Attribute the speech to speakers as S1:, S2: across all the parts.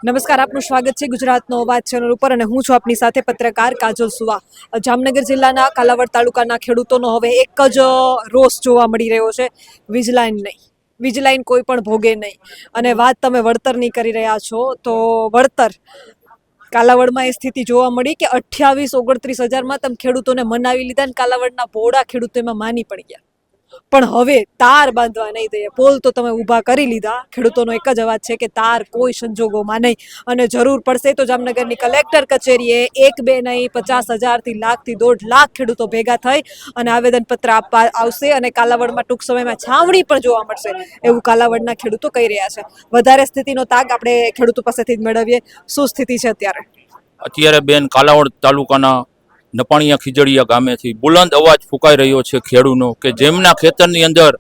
S1: નમસ્કાર, આપનું સ્વાગત છે ગુજરાતનો અવાજ ચેનલ ઉપર અને હું છું આપની સાથે પત્રકાર કાજલ સુવા. જામનગર જિલ્લાના કાલાવડ તાલુકાના ખેડૂતોનો હવે એક જ રોષ જોવા મળી રહ્યો છે, વીજલાઈન નહીં. વીજલાઈન કોઈ પણ ભોગે નહીં. અને વાત તમે વળતરની કરી રહ્યા છો તો વળતર કાલાવડમાં એ સ્થિતિ જોવા મળી કે 28-29 હજારમાં તમે ખેડૂતોને મનાવી લીધા અને કાલાવડના ભોળા ખેડૂતો એમાં માની પડી ગયા. પણ હવે તાર બાંધવા નહીં દઈએ. પોલ તો તમે ઊભા કરી લીધા. ખેડૂતોનો એક જ અવાજ છે કે તાર કોઈ સંજોગોમાં નહીં, અને જરૂર પડશે તો જામનગરની કલેક્ટર કચેરીએ 1-2 નહીં 50,000 થી લાખથી 1.5 લાખ ખેડૂતો ભેગા થઈ અને આવેદનપત્ર આપવા આવશે અને કાલાવડમાં ટૂંક સમયમાં છાવણી પણ જોવા મળશે એવું કાલાવડના ખેડૂતો કહી રહ્યા છે. વધારે સ્થિતિનો તાગ આપણે ખેડૂતો પાસેથી જ મેળવીએ. શું સ્થિતિ છે
S2: અત્યારે બેન કાલાવડ તાલુકાના નપાણીયા ખીજડીયા ગામેથી બુલંદ અવાજ ફૂંકાઈ રહ્યો છે ખેડૂતનો કે જેમના ખેતરની અંદર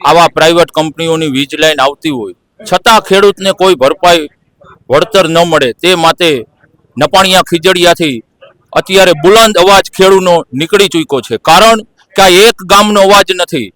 S2: આવા પ્રાઇવેટ કંપનીઓની વીજ લાઈન આવતી હોય છતાં ખેડૂતને કોઈ ભરપાઈ વળતર ન મળે તે માટે નપાણીયા ખીજડીયાથી અત્યારે બુલંદ અવાજ ખેડૂતનો નીકળી ચૂક્યો છે. કારણ કે આ એક ગામનો અવાજ નથી,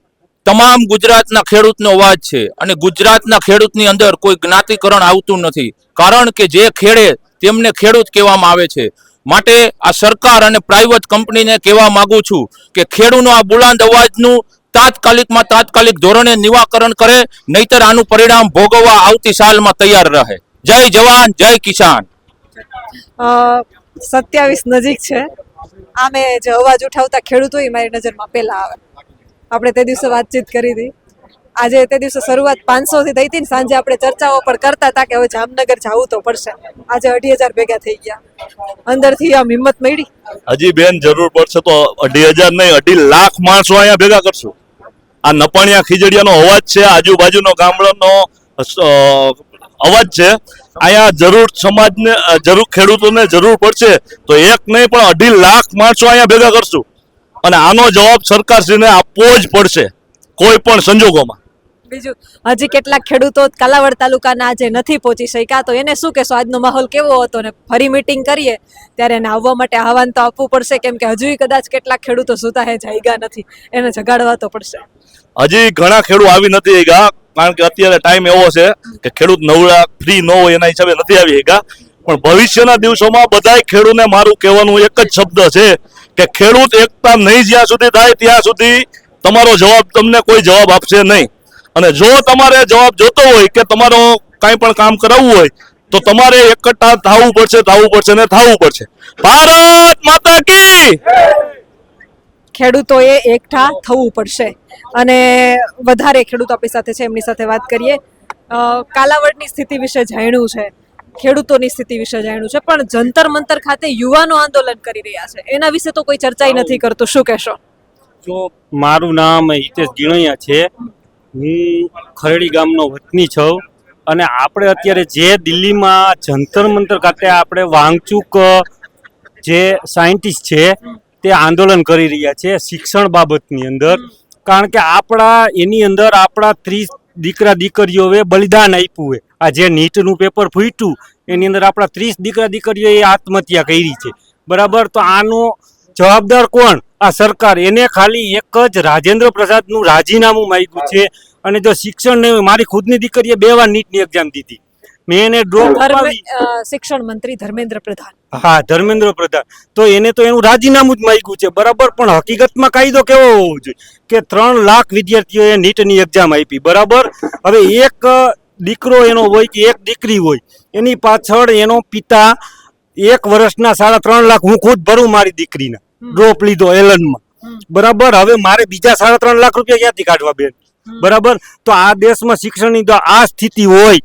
S2: તમામ ગુજરાતના ખેડૂતનો અવાજ છે અને ગુજરાતના ખેડૂતની અંદર કોઈ જ્ઞાતિકરણ આવતું નથી. કારણ કે જે ખેડે તેમને ખેડૂત કહેવામાં આવે છે. માટે આ સરકાર અને પ્રાઇવેટ કંપનીને કહેવા માંગુ છું કે ખેડૂતનો આ બુલંદ અવાજનું તાત્કાલિક ધોરણે નિવારણ કરે, નહીતર આનું પરિણામ ભોગવવા આવતી સાલમાં તૈયાર રહે. જય જવાન, જય કિસાન.
S1: 27 નજીક છે. આમે જે અવાજ ઉઠાવતા ખેડૂતો એ મારી નજરમાં પહેલા આવે. આપણે તે દિવસે વાતચીત કરી હતી. આજે તે દિવસે શરૂઆત 500 થી થઈ હતી ને સાંજે આપણે ચર્ચાઓ પણ કરતા હતા કે હવે જામનગર જવું તો પડશે. આજે 2,500 ભેગા થઈ ગયા. અંદરથી આમ હિંમત મળી.
S3: હજી બેન જરૂર પડશે તો 2,500 નહીં 2.5 લાખ માણસો અહીંયા ભેગા કરશું. આ નપાણીયા ખીજડીયાનો અવાજ છે, આજુબાજુનો ગામડાનો અવાજ છે. અહીંયા જરૂર સમાજને જરૂર ખેડૂતોને જરૂર પડશે તો એક નહીં પણ 2.5 લાખ માણસો અહીંયા ભેગા કરશું અને આનો જવાબ સરકારશ્રીને આપવો જ પડશે કોઈ પણ સંજોગોમાં.
S1: બીજું હજી કેટલાક ખેડૂતો કાલાવડ તાલુકાના આજે નથી પહોંચી શક્યા, તો એને શું કહેશો? આજનો માહોલ કેવો હતો ને ફરી મીટિંગ કરીએ ત્યારે એને આવવા માટે આહવાન તો આપવું પડશે, કેમ કે હજુ કદાચ કેટલાક ખેડૂતો સુતા હે જાગ્યા નથી, એને જગાડવા તો પડશે.
S3: હજી ઘણા ખેડૂત આવી નથી ગયા કારણ કે અત્યારે ટાઈમ એવો છે કે ખેડૂત નવરા ફ્રી ન હોય એના હિસાબે નથી આવી ગયા. પણ ભવિષ્યના દિવસોમાં બધા ખેડૂતને મારું કહેવાનું એક જ શબ્દ છે કે ખેડૂત એકતા નહીં જ્યાં સુધી થાય ત્યાં સુધી તમારો જવાબ તમને કોઈ જવાબ આપશે નહીં. અને જો તમારે જવાબ જોતો હોય કે તમારો કાંઈ પણ કામ કરાવવું હોય તો તમારે એકઠા થવું પડશે ને થવું પડશે. ભારત માતા કી.
S1: ખેડૂતોએ એકઠા થવું પડશે. અને વધારે ખેડૂતો આપણી સાથે છે, એમની સાથે વાત કરીએ. કાલાવડની સ્થિતિ વિશે જાણ્યું છે, ખેડૂતોની સ્થિતિ વિશે જાણ્યું છે, પણ જંતર મંતર ખાતે યુવાનો આંદોલન કરી રહ્યા છે, એના વિશે તો કોઈ ચર્ચા નથી કરતું. શું કહેશો?
S4: જો મારું નામ હિતેશ ગીણૈયા છે, હું ખરડી ગામનો વતની છું અને આપણે અત્યારે જે દિલ્હીમાં જંતર મંતર ખાતે આપણે વાંગચુક જે સાયન્ટિસ્ટ છે તે આંદોલન કરી રહ્યા છે શિક્ષણ બાબતની અંદર. કારણ કે એની અંદર આપણા 30 દીકરા દીકરીઓએ બલિદાન આપ્યું હોય. આ જે નીટનું પેપર ફૂટ્યું એની અંદર આપણા 30 દીકરા દીકરીઓએ આત્મહત્યા કરી છે, બરાબર? તો આનો જવાબદાર કોણ? આ સરકાર. એને ખાલી એક જ રાજેન્દ્ર પ્રસાદનું રાજીનામું માંગ્યું છે. અને જો શિક્ષણ નહીં હોય, મારી ખુદની દીકરીએ 2 વાર નીટની એક્ઝામ દીધી, મેં એને ડ્રોપ અપાવી.
S1: શિક્ષણ મંત્રી ધર્મેન્દ્ર પ્રધાન.
S4: હા, ધર્મેન્દ્ર પ્રધાન. તો એને તો એનું રાજીનામું જ માંગ્યું છે, બરાબર? પણ હકીકતમાં કાયદો કેવો હોવો જોઈએ કે 3 લાખ વિદ્યાર્થીઓએ નીટની એક્ઝામ આપી, બરાબર? હવે એક દીકરો એનો હોય કે એક દીકરી હોય, એની પાછળ એનો પિતા 1 વર્ષના 3.5 લાખ હું ખુદ ભરું મારી દીકરીના, ડ્રોપ લીધો એલનમાં, બરાબર? હવે મારે બીજા 3.5 લાખ રૂપિયા ક્યાંથી કાઢવા બેન, બરાબર? તો આ દેશમાં શિક્ષણની તો આ સ્થિતિ હોય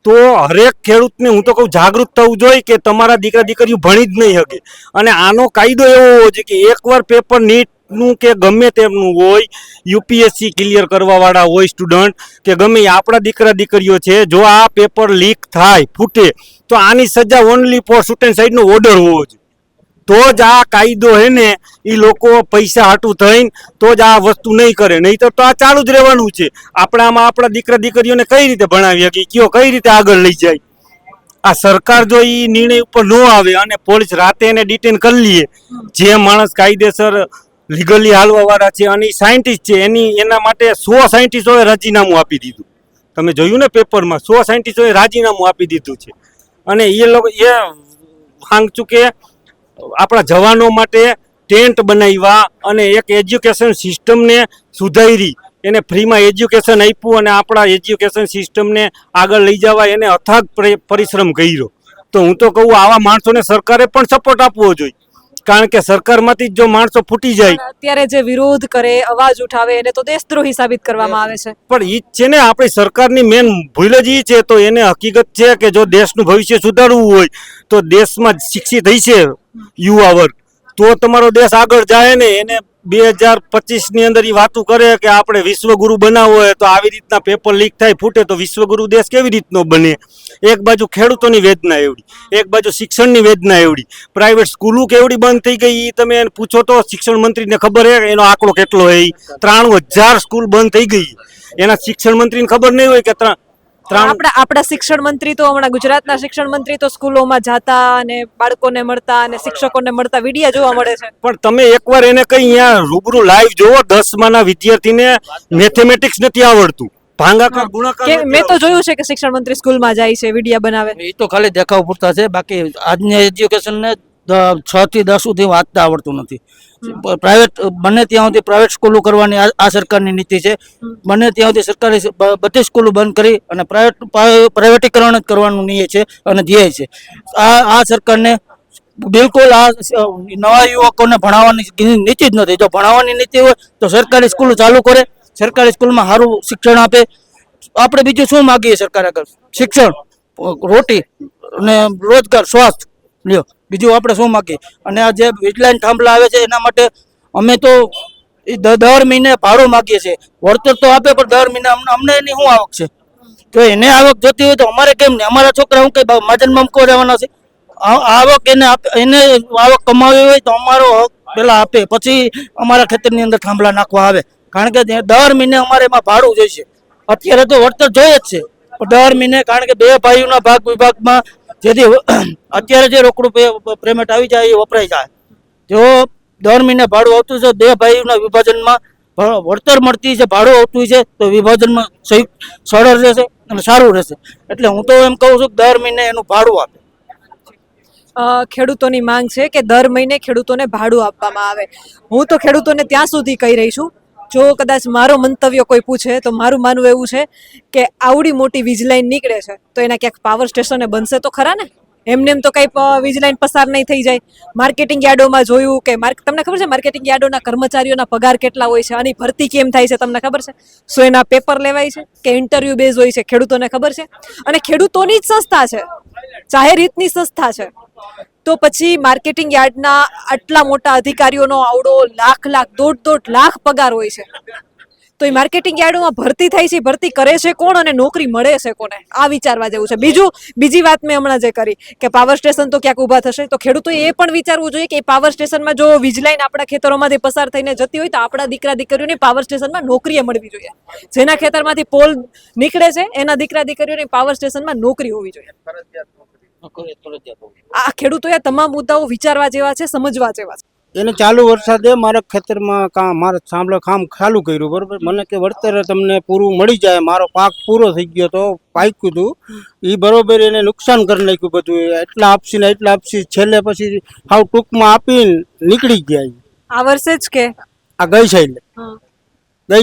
S4: તો હરેક ખેડૂતને હું તો કહું જાગૃત થવું જોઈએ કે તમારા દીકરા દીકરીઓ ભણી જ નહીં શકે. અને આનો કાયદો એવો હોવો જોઈએ કે એકવાર પેપર નીટનું કે ગમે તેમનું હોય, યુપીએસસી ક્લિયર કરવાવાળા હોય સ્ટુડન્ટ કે ગમે આપણા દીકરા દીકરીઓ છે, જો આ પેપર લીક થાય ફૂટે તો આની સજા ઓનલી ફોર શૂટ એન્ડ સાઇડનો ઓર્ડર હોવો જોઈએ. તો જ આ કાયદો હે ને એ લોકો પૈસા હાટું થઈને તો જ આ વસ્તુ નહીં કરે, નહીં તો આ ચાલુ જ રહેવાનું છે. આપણા દીકરા દીકરીઓને કઈ રીતે ભણાવી શકીએ, કયો કઈ રીતે આગળ લઈ જાય? આ સરકાર જો એ નિર્ણય ઉપર ન આવે અને પોલીસ રાતે એને ડિટેન કરી લઈએ, જે માણસ કાયદેસર લીગલી હાલવા વાળા છે અને સાયન્ટિસ્ટ છે, એના માટે 100 સાયન્ટિસ્ટોએ રાજીનામું આપી દીધું. તમે જોયું ને પેપરમાં 100 સાયન્ટિસ્ટોએ રાજીનામું આપી દીધું છે. અને એ લોકો એ માંગતું કે આપણા જવાનો માટે ટેન્ટ બનાવ્યા અને એક એજ્યુકેશન સિસ્ટમને સુધારી, એને ફ્રીમાં એજ્યુકેશન આપ્યું અને આપણા એજ્યુકેશન સિસ્ટમને આગળ લઈ જવા એને અથાગ પરિશ્રમ કર્યો. તો હું તો કહું આવા માણસોને સરકારે પણ સપોર્ટ આપવો જોઈએ, કારણ કે સરકારમાંથી જ જો માણસો ફૂટી જાય.
S1: અત્યારે જે વિરોધ કરે, અવાજ ઉઠાવે એને તો દેશદ્રોહી સાબિત કરવામાં આવે છે.
S4: પણ ઈ જ છે ને આપણી સરકારની મેન ભૂલ જ ઈ છે. તો એને હકીકત છે કે જો દેશનું ભવિષ્ય સુધારવું હોય તો દેશમાં શિક્ષિત થઈ છે યુવા વર્ગ, તો તમારો દેશ આગળ જાય ને. એને 2025 ની અંદર એ વાતું કરે કે આપણે વિશ્વગુરુ બનાવવો હોય તો આવી રીતના પેપર લીક થાય, ફૂટે તો વિશ્વગુરુ દેશ કેવી રીતનો બને? એક બાજુ ખેડૂતોની વેદના એવડી, એક બાજુ શિક્ષણની વેદના એવડી, પ્રાઇવેટ સ્કૂલો કેવડી બંધ થઈ ગઈ એ તમે એને પૂછો તો શિક્ષણ મંત્રીને ખબર હે એનો આંકડો કેટલો હોય? 93,000 સ્કૂલ બંધ થઈ ગઈ. એના શિક્ષણ મંત્રીને ખબર નહીં હોય કે
S1: આપણા શિક્ષણ મંત્રી તો હમણાં ગુજરાતના શિક્ષણ મંત્રી તો સ્કૂલોમાં જાતા અને બાળકોને મળતા અને શિક્ષકોને મળતા વિડિયા જોવા મળે છે.
S4: પણ તમે એકવાર એને કઈ અહીંયા રૂબરૂ લાઈવ જોવો, 10માના વિદ્યાર્થીને મેથેમેટિક્સ નથી આવડતું, ભાગાકાર ગુણાકાર
S1: કે મેં તો જોયું છે કે શિક્ષણ મંત્રી સ્કૂલમાં જાય છે, વિડિયા બનાવે.
S5: એ તો ખાલી દેખાવ પૂરતા છે, બાકી આજની એજ્યુકેશનને 6 થી 10 સુધી વાંચતા આવડતું નથી. પ્રાઇવેટ બને ત્યાં સુધી પ્રાઇવેટ સ્કૂલો કરવાની આ સરકારની નીતિ છે. બને ત્યાં સુધી સરકારી બધી સ્કૂલો બંધ કરી અને પ્રાઇવેટીકરણ જ કરવાનું નિયમ છે અને ધ્યેય છે. આ સરકારને બિલકુલ આ નવા યુવકોને ભણાવવાની નીતિ જ નથી. જો ભણાવવાની નીતિ હોય તો સરકારી સ્કૂલો ચાલુ કરે, સરકારી સ્કૂલમાં સારું શિક્ષણ આપે. આપણે બીજું શું માગીએ સરકાર આગળ? શિક્ષણ, રોટી અને રોજગાર, સ્વાસ્થ્ય લ્યો, બીજું આપણે શું માગીએ? અને આ જે વીજળાઈન થાંભલા આવે છે એના માટે અમે તો દર મહિને ભાડું માગીએ છીએ. વળતર તો આપે પણ દર મહિને અમને એની શું આવક છે? તો એને આવક જોતી હોય તો અમારે કેમ નહીં? અમારા છોકરા હું કઈ મહાજનમાં મૂકવા રહેવાના છે? આવક એને આવક કમાવી હોય તો અમારો હક પેલા આપે, પછી અમારા ખેતરની અંદર થાંભલા નાખવા આવે. કારણ કે દર મહિને અમારે એમાં ભાડું જોઈશે. અત્યારે તો વળતર જોઈએ જ છે દર મહિને, કારણ કે 2 ભાઈઓના ભાગ વિભાગમાં જેથી અત્યારે જે રોકડું પેમેન્ટ આવી જાય એ વપરાઈ જાય. જો દર મહિને ભાડું આવતું છે, 2 ભાઈઓના વિભાજનમાં વળતર મળતી છે, ભાડું આવતું છે, તો વિભાજનમાં સરળ રહેશે અને સારું રહેશે. એટલે હું તો એમ કહું છું કે દર મહિને એનું ભાડું આપે.
S1: ખેડૂતોની માંગ છે કે દર મહિને ખેડૂતોને ભાડું આપવામાં આવે. હું તો ખેડૂતોને ત્યાં સુધી કહી રહી છું, જો કદાચ મારો મંતવ્ય કોઈ પૂછે તો મારું માનવું એવું છે કે આવડી મોટી વીજ લાઈન નીકળે છે તો એના ક્યાંક પાવર સ્ટેશને બનશે તો ખરા ને. એમને એમ તો કઈ વીજ લાઈન પસાર નહીં થઈ જાય. માર્કેટિંગ યાર્ડોમાં જોયું કે તમને ખબર છે માર્કેટિંગ યાર્ડોના કર્મચારીઓના પગાર કેટલા હોય છે, આની ભરતી કેમ થાય છે તમને ખબર છે? શું એના પેપર લેવાય છે કે ઇન્ટરવ્યુ બેઝ હોય છે? ખેડૂતોને ખબર છે. અને ખેડૂતોની જ સંસ્થા છે, જાહેર હિતની સંસ્થા છે, તો પછી માર્કેટિંગ યાર્ડના આટલા મોટા અધિકારીઓનો આવડો લાખ 1.5 લાખ પગાર હોય છે, તો એ માર્કેટિંગ યાર્ડોમાં ભરતી થાય છે, ભરતી કરે છે કોણ અને નોકરી મળે છે કોને? આ વિચારવા જેવું છે. બીજી વાત મેં હમણાં જે કરી કે પાવર સ્ટેશન તો ક્યાંક ઊભા થશે, તો ખેડૂતોએ એ પણ વિચારવું જોઈએ કે પાવર સ્ટેશનમાં જો વીજ લાઈન આપણા ખેતરોમાંથી પસાર થઈને જતી હોય તો આપણા દીકરા દીકરીઓને પાવર સ્ટેશનમાં નોકરીએ મળવી જોઈએ. જેના ખેતરમાંથી પોલ નીકળે છે એના દીકરા દીકરીઓને પાવર સ્ટેશનમાં નોકરી હોવી જોઈએ. આ ખેડૂતોએ તમામ મુદ્દાઓ વિચારવા જેવા છે, સમજવા જેવા છે.
S6: એને ચાલુ વરસાદે મારા ખેતરમાં મારા સાંભળે કામ ચાલુ કર્યું, બરોબર. મને કે વળતર તમને પૂરું મળી જાય, મારો પાક પૂરો થઈ ગયો તો પાક્યું હતું એ બરોબર, એને નુકસાન કરી નાખ્યું બધું. એટલા આપશી ને એટલા આપશી, છેલ્લે પછી હાવ ટૂંકમાં આપીને નીકળી ગયા.
S1: આ વર્ષે જ કે
S6: આ ગઈ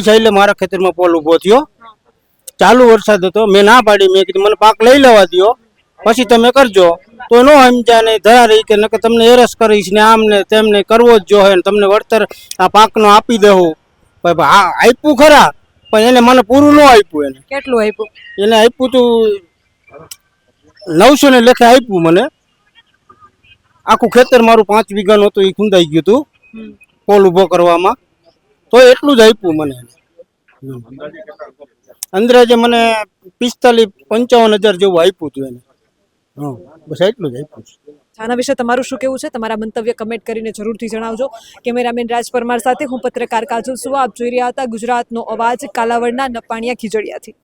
S6: સાઈલે મારા ખેતરમાં પોલ ઉભો થયો, ચાલુ વરસાદ હતો. મેં ના પાડી, મેં કીધું મને પાક લઈ લેવા દો પછી તમે કરજો. તો નો સમજ્યા નહીં, ધરા રહી કે તમને હેરસ કરીશ ને આમ ને તેમને કરવો જ જોઈએ ને તમને વળતર આ પાકનો આપી દેવું. આપ્યું ખરા પણ એને મને પૂરું ન આપ્યું. એને
S1: કેટલું આપ્યું?
S6: એને આપ્યું તું 900 ને લેખે આપ્યું મને. આખું ખેતર મારું 5 વીઘાનું હતું, એ ખૂંદાઈ ગયું હતું પોલ ઉભો કરવામાં, તો એટલું જ આપ્યું મને. અંદાજે મને 45-55 હજાર જેવું આપ્યું હતું એને. બસ એટલું જ આપ્યું છે.
S1: આના વિશે તમારું શું કેવું છે? તમારા મંતવ્ય કમેન્ટ કરીને જરૂરથી જણાવજો. કેમેરામેન રાજ પરમાર સાથે હું પત્રકાર કાજલ સુવા. આપ જોઈ રહ્યા હતા ગુજરાતનો અવાજ, કાલાવડના નપાણિયા ખીજડીયાથી.